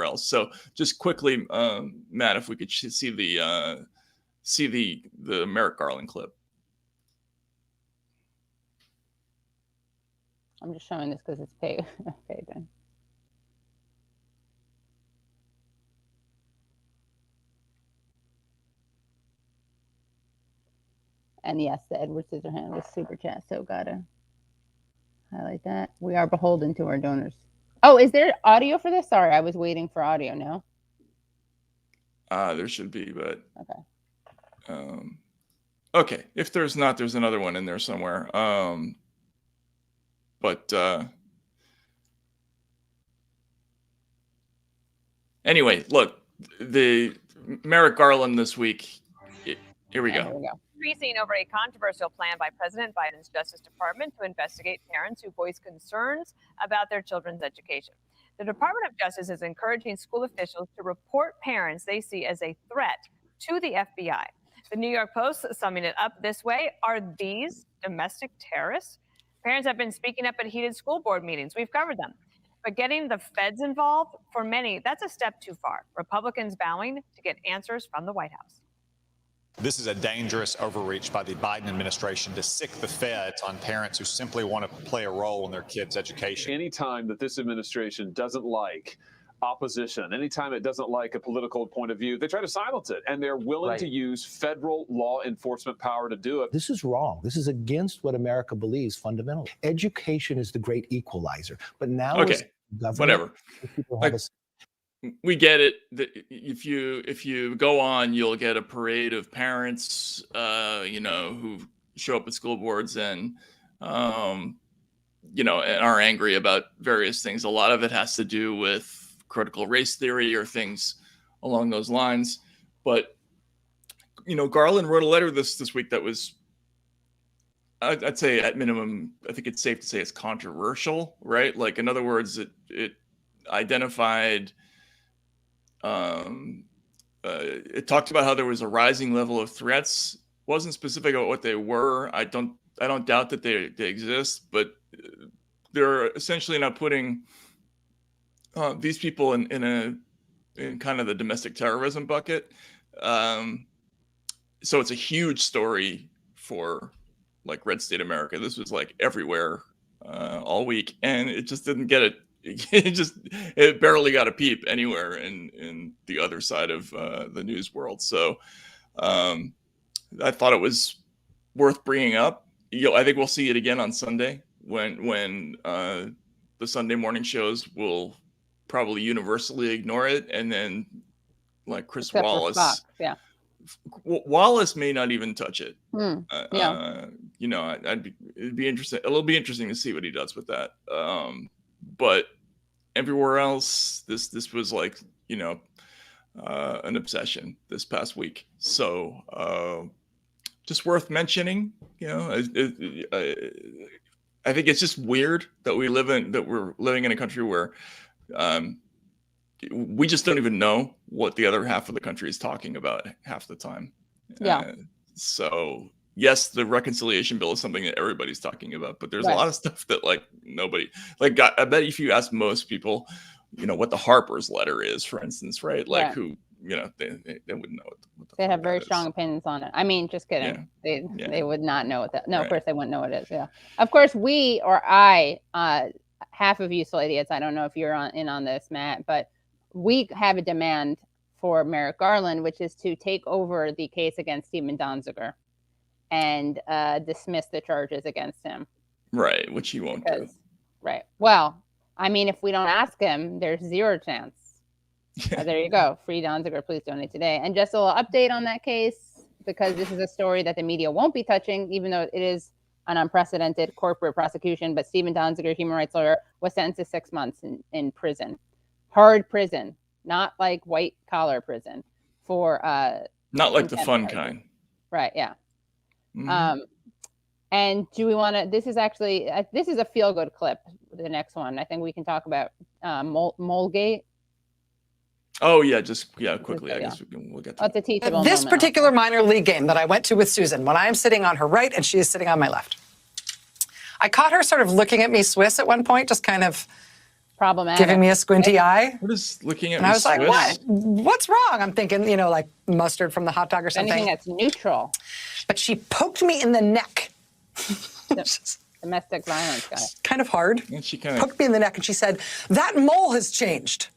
else. So just quickly, Matt, if we could see the Merrick Garland clip. I'm just showing this because it's paid. Okay, then. And yes, the Edward Scissorhands was super chat, so gotta highlight that. We are beholden to our donors. Oh, is there audio for this? Sorry, I was waiting for audio. No. There should be, but okay. Okay, if there's not, there's another one in there somewhere. Anyway, look, the Merrick Garland this week. Here we go. Increasing over a controversial plan by President Biden's Justice Department to investigate parents who voice concerns about their children's education. The Department of Justice is encouraging school officials to report parents they see as a threat to the FBI. The New York Post summing it up this way: are these domestic terrorists? Parents have been speaking up at heated school board meetings. We've covered them. But getting the feds involved, for many, that's a step too far. Republicans vowing to get answers from the White House. This is a dangerous overreach by the Biden administration to sick the feds on parents who simply want to play a role in their kids' education. Anytime that this administration doesn't like opposition, anytime it doesn't like a political point of view, they try to silence it, and they're willing to use federal law enforcement power to do it. This is wrong. This is against what America believes fundamentally. Education is the great equalizer. But now, whatever. We get it. If you go on, you'll get a parade of parents, who show up at school boards and, and are angry about various things. A lot of it has to do with critical race theory or things along those lines. But, Garland wrote a letter this week that was, I'd say at minimum, I think it's safe to say it's controversial, right? Like, in other words, it identified, it talked about how there was a rising level of threats. Wasn't specific about what they were. I don't doubt that they exist, but they're essentially not putting these people in kind of the domestic terrorism bucket. So it's a huge story for like Red State America. This was like everywhere all week, and it just didn't get it. It barely got a peep anywhere in the other side of the news world. So I thought it was worth bringing up. I think we'll see it again on Sunday when the Sunday morning shows will probably universally ignore it, and then like Chris Wallace, Wallace may not even touch it. It'd be interesting. It'll be interesting to see what he does with that. But everywhere else, this was like, an obsession this past week. So just worth mentioning, I think it's just weird that we're living in a country where we just don't even know what the other half of the country is talking about half the time. So yes, the reconciliation bill is something that everybody's talking about, but there's a lot of stuff that like nobody, like, I bet if you ask most people, what the Harper's letter is, for instance, right? Like who, they wouldn't know what the they have very strong opinions on it. I mean, just kidding. They would not know what that. No, of course they wouldn't know what it is. Yeah. Of course we, or I, half of useful idiots. I don't know if you're in on this, Matt, but we have a demand for Merrick Garland, which is to take over the case against Stephen Donziger and dismiss the charges against him. Right, which he won't do. Right. Well, I mean, if we don't ask him, there's zero chance. There you go. Free Donziger, please donate today. And just a little update on that case, because this is a story that the media won't be touching, even though it is an unprecedented corporate prosecution, but Stephen Donziger, human rights lawyer, was sentenced to 6 months in prison. Hard prison, not like white collar prison for not like the fun kind. Right, yeah. Mhm. And do we want to, this is actually, this is a feel-good clip, the next one. I think we can talk about Molegate. Oh yeah, quickly. I Yeah. guess we'll get to That's a teachable This moment. particular minor league game that I went to with Susan, when I am sitting on her right and she is sitting on my left, I caught her sort of looking at me Swiss at one point, just kind of problematic, giving me a squinty eye. What is looking at And me I was like, Swiss? what's wrong? I'm thinking, you know, like mustard from the hot dog or something. Anything that's neutral. But she poked me in the neck. Domestic violence guy. Kind of hard. And she kind of Poked me in the neck and she said, that mole has changed.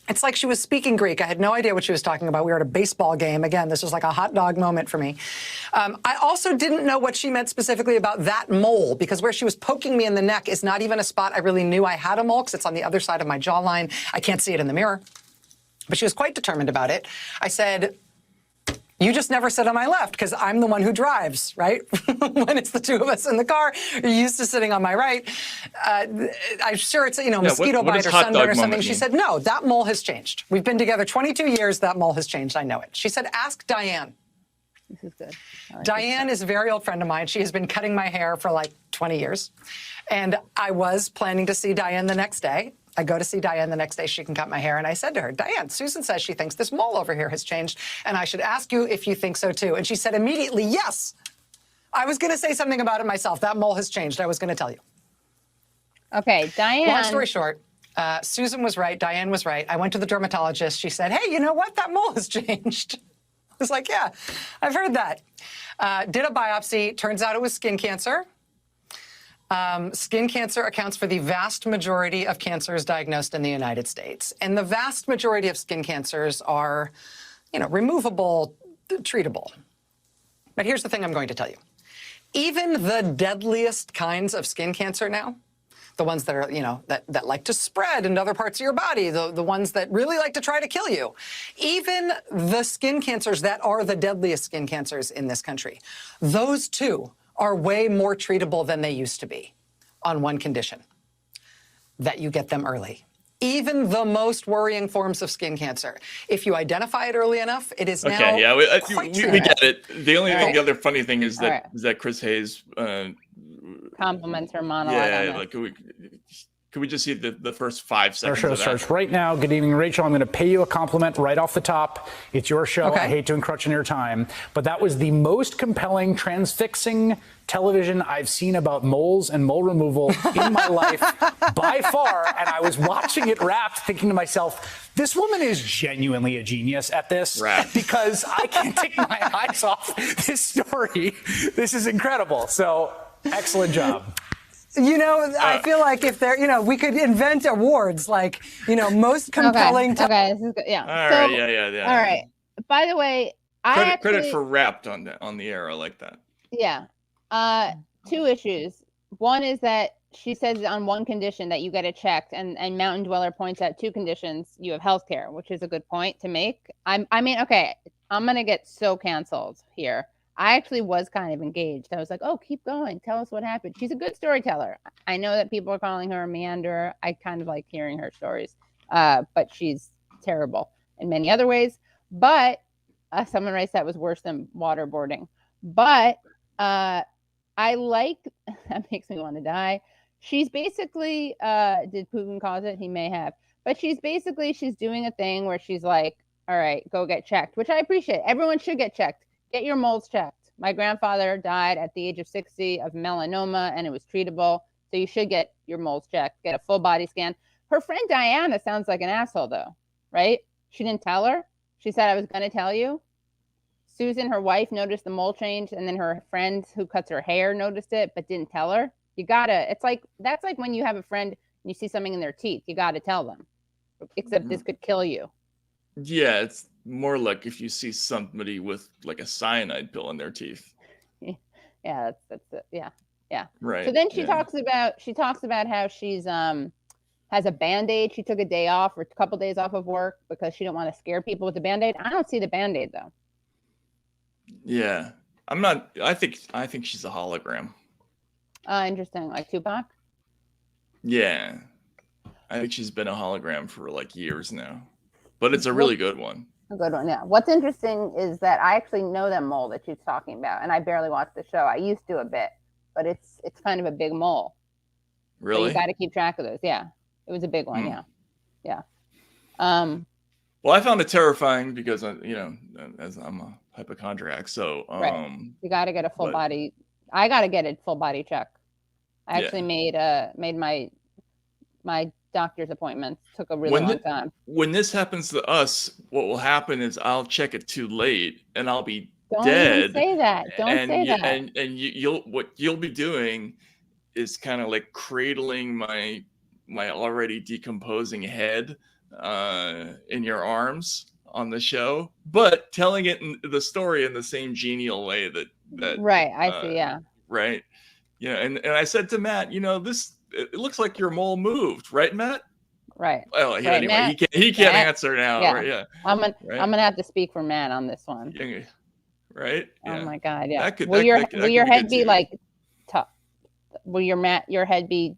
It's like she was speaking Greek. I had no idea what she was talking about. We were at a baseball game. Again, this was like a hot dog moment for me. I also didn't know what she meant specifically about that mole, because where she was poking me in the neck is not even a spot I really knew I had a mole, because it's on the other side of my jawline. I can't see it in the mirror. But she was quite determined about it. I said, you just never sit on my left because I'm the one who drives, right? When it's the two of us in the car, you're used to sitting on my right. I'm sure it's, mosquito what bite does or hot sunburn dog or something. moment She mean? said, no, that mole has changed. We've been together 22 years. That mole has changed. I know it. She said, ask Diane. This is good. Diane is a very old friend of mine. She has been cutting my hair for like 20 years. And I was planning to see Diane the next day. I go to see Diane the next day. She can cut my hair. And I said to her, Diane, Susan says she thinks this mole over here has changed. And I should ask you if you think so too. And she said immediately, yes. I was going to say something about it myself. That mole has changed. I was going to tell you. Okay, Diane. Long story short, Susan was right. Diane was right. I went to the dermatologist. She said, hey, you know what? That mole has changed. I was like, yeah, I've heard that. Did a biopsy. Turns out it was skin cancer. Skin cancer accounts for the vast majority of cancers diagnosed in the United States. And the vast majority of skin cancers are, removable, treatable. But here's the thing I'm going to tell you. Even the deadliest kinds of skin cancer now, the ones that are, that like to spread into other parts of your body, the ones that really like to try to kill you, even the skin cancers that are the deadliest skin cancers in this country, those too are way more treatable than they used to be, on one condition, that you get them early. Even the most worrying forms of skin cancer, if you identify it early enough, it is now quite we get it. The only Right. the other funny thing is that Right. is that Chris Hayes Compliments her monologue. on that. like could we just see the first 5 Our seconds show of that? starts right now. Good evening, Rachel. I'm going to pay you a compliment right off the top. It's your show. Okay. I hate to encroach on your time, but that was the most compelling, transfixing television I've seen about moles and mole removal in my life by far. And I was watching it wrapped, thinking to myself, this woman is genuinely a genius at this Wrapped. because I can't take my eyes off this story. This is incredible. So excellent job. I feel like if there, we could invent awards like, most compelling. Okay, this is good. Yeah. All So, right, yeah. All right. By the way, Credit for wrapped on the air. I like that. Yeah. 2 issues. One is that she says on one condition that you get it checked, and Mountain Dweller points out 2 conditions. You have healthcare, which is a good point to make. Okay, I'm gonna get so canceled here. I actually was kind of engaged. I was like, oh, keep going. Tell us what happened. She's a good storyteller. I know that people are calling her a meanderer. I kind of like hearing her stories, but she's terrible in many other ways. But someone writes that was worse than waterboarding. But I like, that makes me want to die. She's basically, did Putin cause it? He may have. But she's doing a thing where she's like, all right, go get checked, which I appreciate. Everyone should get checked. Get your moles checked. My grandfather died at the age of 60 of melanoma, and it was treatable. So you should get your moles checked, get a full body scan. Her friend Diana sounds like an asshole, though, right? She didn't tell her. She said, I was going to tell you. Susan, her wife, noticed the mole change, and then her friend who cuts her hair noticed it, but didn't tell her. That's like when you have a friend and you see something in their teeth. You got to tell them, except this could kill you. Yeah, it's more like if you see somebody with like a cyanide pill in their teeth. Yeah, that's it. Yeah. Right. So then she talks about how she's has a Band-Aid. She took a day off or a couple days off of work because she didn't want to scare people with the Band-Aid. I don't see the Band-Aid though. Yeah. I'm not. I think she's a hologram. Interesting. Like Tupac? Yeah. I think she's been a hologram for like years now. But it's a really good one. A good one, yeah. What's interesting is that I actually know that mole that she's talking about, and I barely watch the show. I used to a bit, but it's kind of a big mole. Really? So you got to keep track of those. Yeah. It was a big one, yeah. Well, I found it terrifying because as I'm a hypochondriac, so right. You got to get a full body. I got to get a full body check. I actually made my doctor's appointment. Took a really long time. When this happens to us, what will happen is I'll check it too late and I'll be dead. Don't say that. Don't say that. And what you'll be doing is kind of like cradling my already decomposing head in your arms on the show, but telling it in the story in the same genial way that right. I see. Yeah. Right. And I said to Matt, it looks like your mole moved, right, Matt? Right. Well, right, anyway, Matt, he can't answer now. Yeah. Right? Yeah. I'm gonna have to speak for Matt on this one. Right. Yeah. Oh my God. Yeah. Will your head be like tough? Will your head be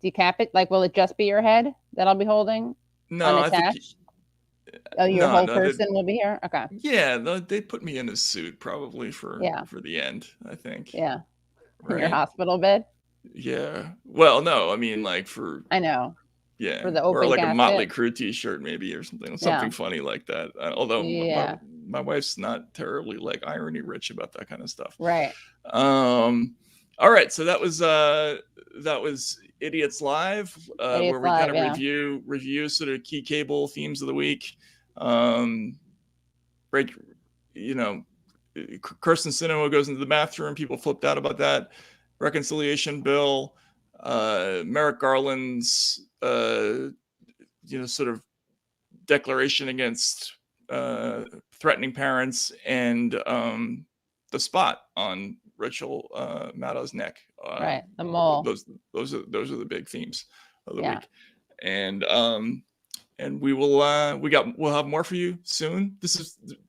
decapitated? Like, will it just be your head that I'll be holding? No, unattached? Your whole person will be here. Okay. Yeah, they put me in a suit probably for the end, I think. Yeah. Right? In your hospital bed. Yeah. Well, no, I mean like for. I know. Yeah. For the or like casket. a Motley Crue T-shirt maybe or something funny like that. Although my wife's not terribly like irony rich about that kind of stuff. Right. All right. So that was Idiots Live, where we kind of review sort of key cable themes of the week. Kyrsten Sinema goes into the bathroom. People flipped out about that. Reconciliation bill. Merrick Garland's sort of declaration against threatening parents, and the spot on Rachel Maddow's neck. Right, the mole. Those are the big themes of the week, and we'll have more for you soon.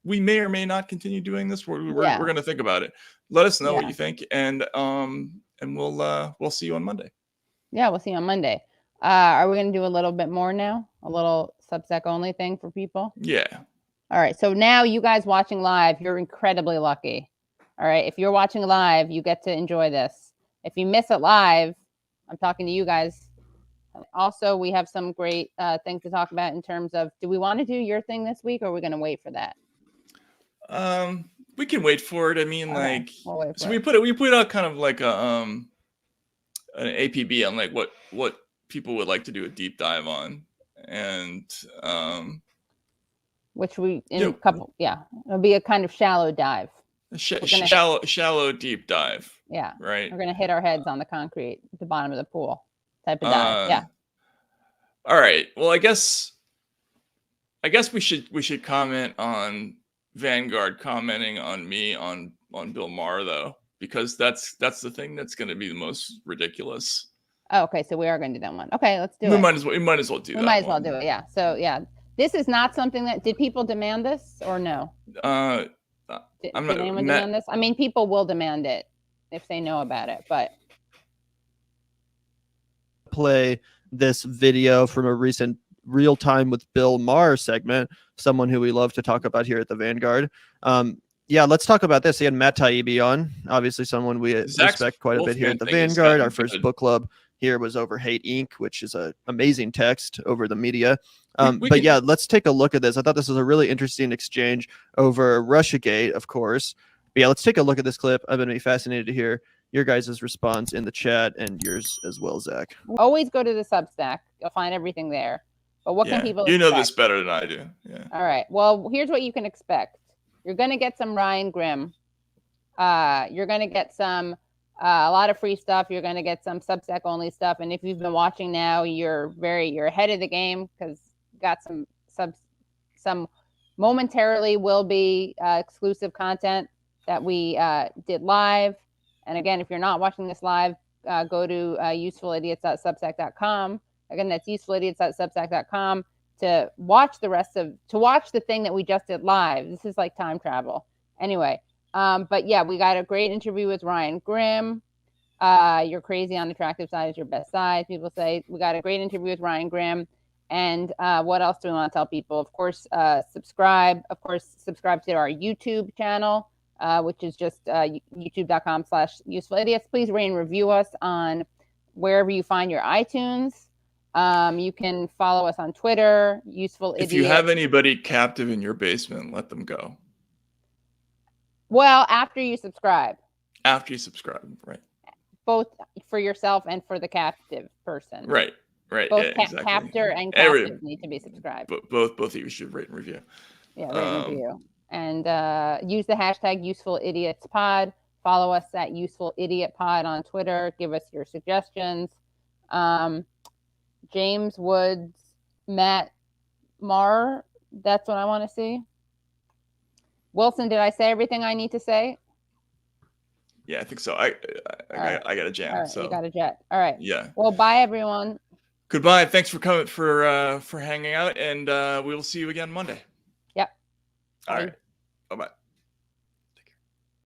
We may or may not continue doing this. We're going to think about it. Let us know what you think, and we'll see you on Monday. Yeah, we'll see you on Monday. Are we going to do a little bit more now? A little Substack only thing for people? Yeah. All right. So now you guys watching live, you're incredibly lucky. All right. If you're watching live, you get to enjoy this. If you miss it live, I'm talking to you guys. Also, we have some great things to talk about in terms of, do we want to do your thing this week, or are we going to wait for that? We can wait for it. I mean, we'll we put out kind of like an APB on like what people would like to do a deep dive on, and which it'll be a kind of shallow dive. Shallow deep dive. Yeah. Right. We're gonna hit our heads on the concrete at the bottom of the pool type of dive. Yeah. All right. Well, I guess we should comment on Vanguard commenting on me on Bill Maher though, because that's the thing that's going to be the most ridiculous. Oh, okay. So we are going to do that one. Okay, let's do it. We might as well do that. We might as well do it. Yeah. So yeah, this is not something that did people demand this or no? Did anyone demand this? I mean, people will demand it if they know about it, but play this video from a recent Real Time with Bill Maher segment, someone who we love to talk about here at the Vanguard. Let's talk about this. Again, Matt Taibbi on, obviously someone we respect quite a bit here at the Vanguard. Our first book club here was over Hate Inc., which is an amazing text over the media. Let's take a look at this. I thought this was a really interesting exchange over Russiagate, of course. But let's take a look at this clip. I'm going to be fascinated to hear your guys' response in the chat, and yours as well, Zach. Always go to the Substack. You'll find everything there. But what can people expect? You know this better than I do. Yeah. All right. Well, here's what you can expect. You're going to get some Ryan Grimm. You're going to get some a lot of free stuff. You're going to get some Substack only stuff. And if you've been watching now, you're ahead of the game, because you got some momentarily will be exclusive content that we did live. And again, if you're not watching this live, go to usefulidiots.substack.com. Again, that's usefulidiots.substack.com to watch the thing that we just did live. This is like time travel. Anyway, But yeah, we got a great interview with Ryan Grimm. You're crazy on the attractive side is your best side. People say we got a great interview with Ryan Grimm. And what else do we want to tell people? Of course, subscribe. Of course, subscribe to our YouTube channel, which is just youtube.com/useful idiots. Please rate and review us on wherever you find your iTunes. You can follow us on Twitter, Useful Idiot. If you have anybody captive in your basement, let them go. Well, after you subscribe. After you subscribe, right. Both for yourself and for the captive person. Right. Both Yeah, exactly. captor and captive need to be subscribed. Both of you should rate and review. Yeah, rate and review. And use the hashtag UsefulIdiotsPod. Follow us at UsefulIdiotPod on Twitter. Give us your suggestions. James Woods, Matt Maher. That's what I want to see. Wilson, did I say everything I need to say? Yeah, I think so. I got a jam. All right, so you got a jet. All right. Yeah. Well, bye everyone. Goodbye. Thanks for coming for hanging out, and we will see you again Monday. Yep. All right. Bye-bye.